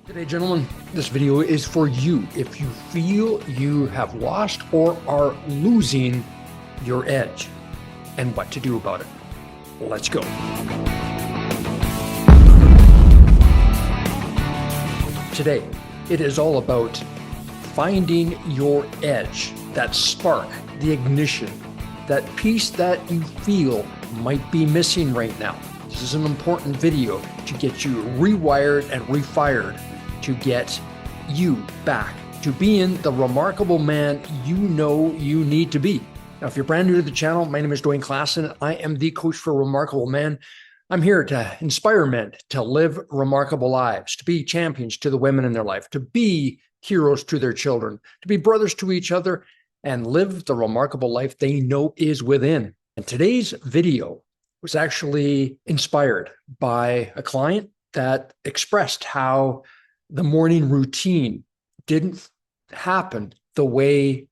Today, gentlemen, this video is for you if you feel you have lost or are losing your edge and what to do about it. Let's go. Today, it is all about finding your edge, that spark, the ignition, that piece that you feel might be missing right now. This is an important video to get you rewired and refired, to get you back to being the remarkable man you know you need to be. Now, if you're brand new to the channel, my name is Dwayne Klassen. I am the coach for remarkable men. I'm here to inspire men to live remarkable lives, to be champions to the women in their life, to be heroes to their children, to be brothers to each other, and live the remarkable life they know is within. And today's video was actually inspired by a client that expressed how the morning routine didn't happen the way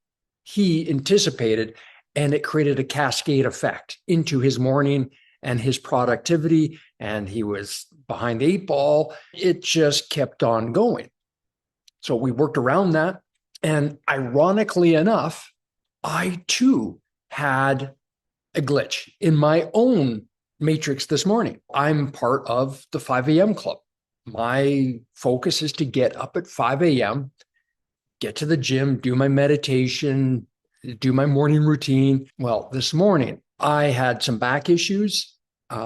he anticipated, and it created a cascade effect into his morning and his productivity, and he was behind the eight ball. It just kept on going. So we worked around that, and ironically enough, I too had a glitch in my own matrix this morning. I'm part of the 5 a.m. club. My focus is to get up at 5 a.m., get to the gym, do my meditation, do my morning routine. Well, this morning, I had some back issues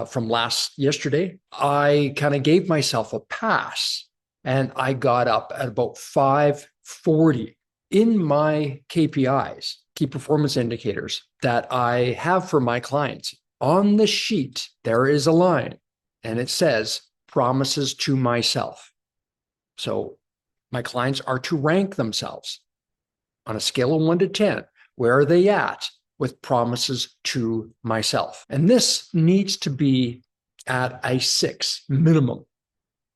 from yesterday. I kind of gave myself a pass, and I got up at about 5:40 in my KPIs, key performance indicators that I have for my clients. On the sheet, there is a line, and it says, promises to myself. So my clients are to rank themselves on a scale of 1 to 10. Where are they at with promises to myself? And this needs to be at a 6 minimum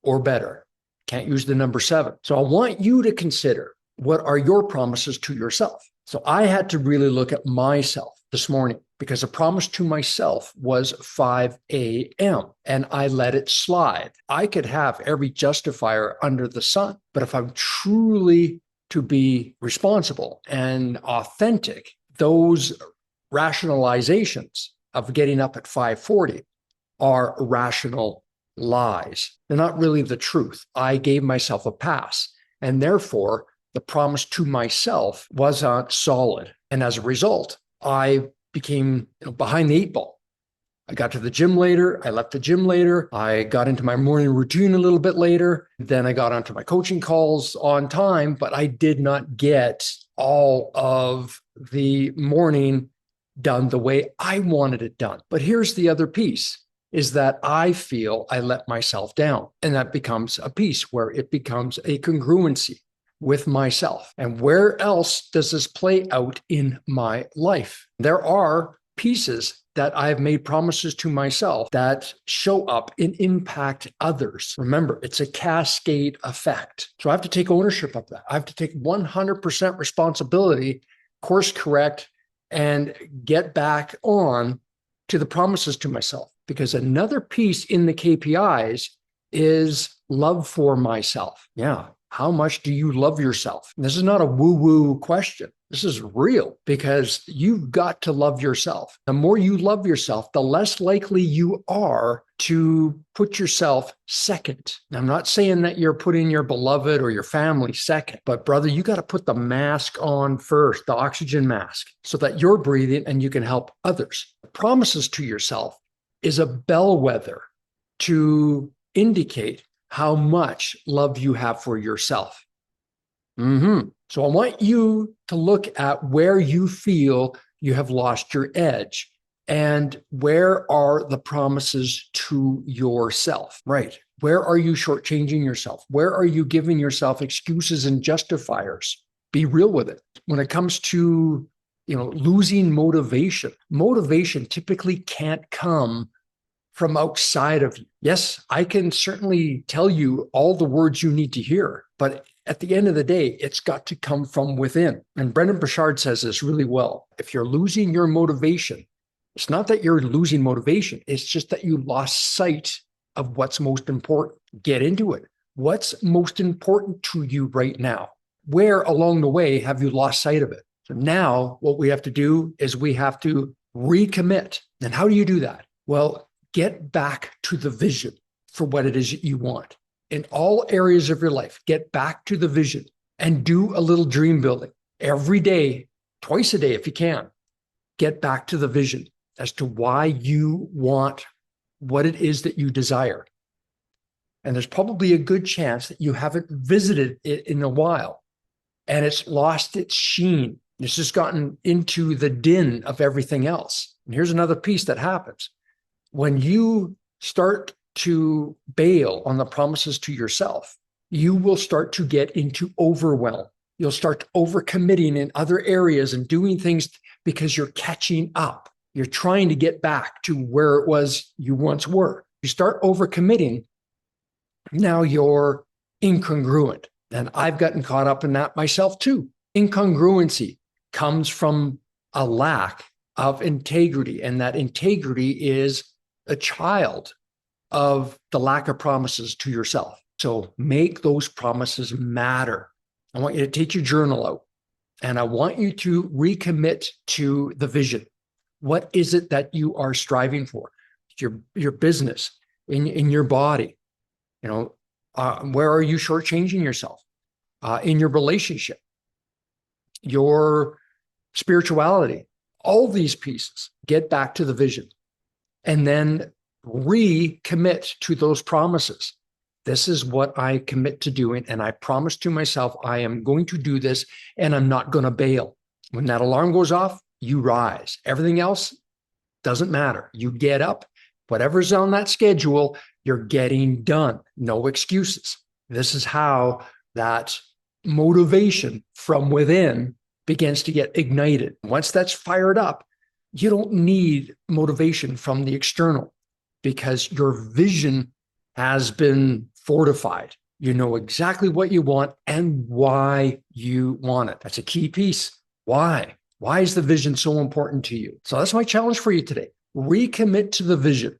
or better. Can't use the number 7. So I want you to consider, what are your promises to yourself? So I had to really look at myself this morning, because a promise to myself was 5 a.m. and I let it slide. I could have every justifier under the sun, but if I'm truly to be responsible and authentic, those rationalizations of getting up at 5:40 are rational lies. They're not really the truth. I gave myself a pass, and therefore the promise to myself wasn't solid. And as a result, I became behind the eight ball. I got to the gym later. I left the gym later. I got into my morning routine a little bit later. Then I got onto my coaching calls on time, but I did not get all of the morning done the way I wanted it done. But here's the other piece, is that I feel I let myself down. And that becomes a piece where it becomes a congruency with myself. And where else does this play out in my life? There are pieces that I've made promises to myself that show up and impact others. Remember, it's a cascade effect. So I have to take ownership of that. I have to take 100% responsibility, course correct, and get back on to the promises to myself. Because another piece in the KPIs is love for myself. Yeah. How much do you love yourself? And this is not a woo-woo question. This is real, because you've got to love yourself. The more you love yourself, the less likely you are to put yourself second. Now, I'm not saying that you're putting your beloved or your family second, but brother, you got to put the mask on first, the oxygen mask, so that you're breathing and you can help others. Promises to yourself is a bellwether to indicate how much love you have for yourself. So I want you to look at where you feel you have lost your edge, and where are the promises to yourself, right? Where are you shortchanging yourself? Where are you giving yourself excuses and justifiers? Be real with it. When it comes to, losing motivation, motivation typically can't come from outside of you. Yes, I can certainly tell you all the words you need to hear, but at the end of the day, it's got to come from within. And Brendan Burchard says this really well. If you're losing your motivation, it's not that you're losing motivation. It's just that you lost sight of what's most important. Get into it. What's most important to you right now? Where along the way have you lost sight of it? So now what we have to do is we have to recommit. And how do you do that? Well, get back to the vision for what it is that you want. In all areas of your life, get back to the vision and do a little dream building every day, twice a day if you can. Get back to the vision as to why you want what it is that you desire. And there's probably a good chance that you haven't visited it in a while and it's lost its sheen. It's just gotten into the din of everything else. And here's another piece that happens. When you start to bail on the promises to yourself, you will start to get into overwhelm. You'll start overcommitting in other areas and doing things because you're catching up. You're trying to get back to where it was you once were. You start overcommitting, now you're incongruent. And I've gotten caught up in that myself too. Incongruency comes from a lack of integrity. And that integrity is a child of the lack of promises to yourself. So make those promises matter. I want you to take your journal out and I want you to recommit to the vision. What is it that you are striving for? Your business, in your body. Where are you shortchanging yourself? In your relationship, your spirituality, all these pieces, get back to the vision and then recommit to those promises. This is what I commit to doing. And I promise to myself, I am going to do this and I'm not going to bail. When that alarm goes off, you rise. Everything else doesn't matter. You get up, whatever's on that schedule, you're getting done. No excuses. This is how that motivation from within begins to get ignited. Once that's fired up, you don't need motivation from the external because your vision has been fortified. You know exactly what you want and why you want it. That's a key piece. Why? Why is the vision so important to you? So that's my challenge for you today. Recommit to the vision.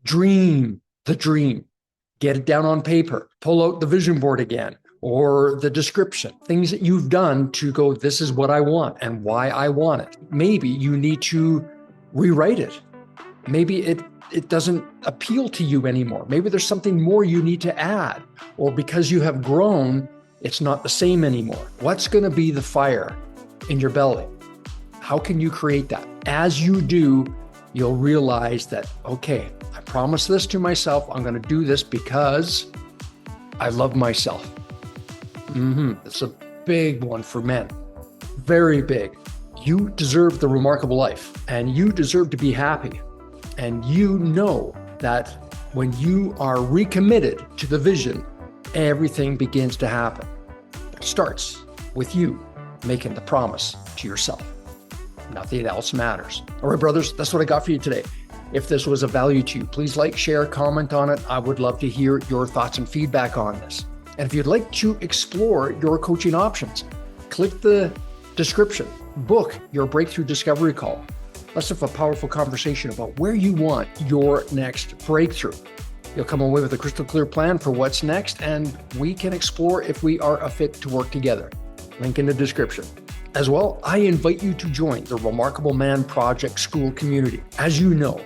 Dream the dream. Get it down on paper. Pull out the vision board again or the description. Things that you've done to go, this is what I want and why I want it. Maybe you need to rewrite it. Maybe it doesn't appeal to you anymore. Maybe there's something more you need to add. Or because you have grown, it's not the same anymore. What's going to be the fire in your belly? How can you create that? As you do, you'll realize that, okay, I promised this to myself. I'm going to do this because I love myself. It's a big one for men. Very big. You deserve the remarkable life and you deserve to be happy. And you know that when you are recommitted to the vision, everything begins to happen. It starts with you making the promise to yourself. Nothing else matters. All right, brothers, that's what I got for you today. If this was of value to you, please like, share, comment on it. I would love to hear your thoughts and feedback on this. And if you'd like to explore your coaching options, click the description, book your breakthrough discovery call. Let's have a powerful conversation about where you want your next breakthrough. You'll come away with a crystal clear plan for what's next, and we can explore if we are a fit to work together. Link in the description. As well, I invite you to join the Remarkable Man Project School community. As you know,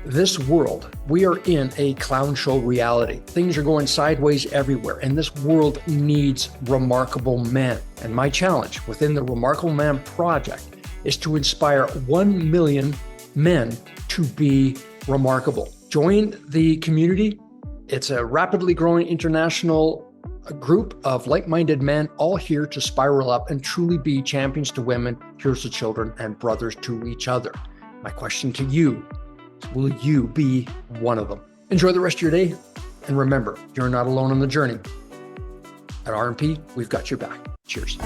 this world, we are in a clown show reality. Things are going sideways everywhere, and this world needs remarkable men. And my challenge within the Remarkable Man Project is to inspire 1 million men to be remarkable. Join the community. It's a rapidly growing international group of like-minded men, all here to spiral up and truly be champions to women, heroes to children, and brothers to each other. My question to you is, will you be one of them? Enjoy the rest of your day. And remember, you're not alone on the journey. At RMP, we've got your back. Cheers.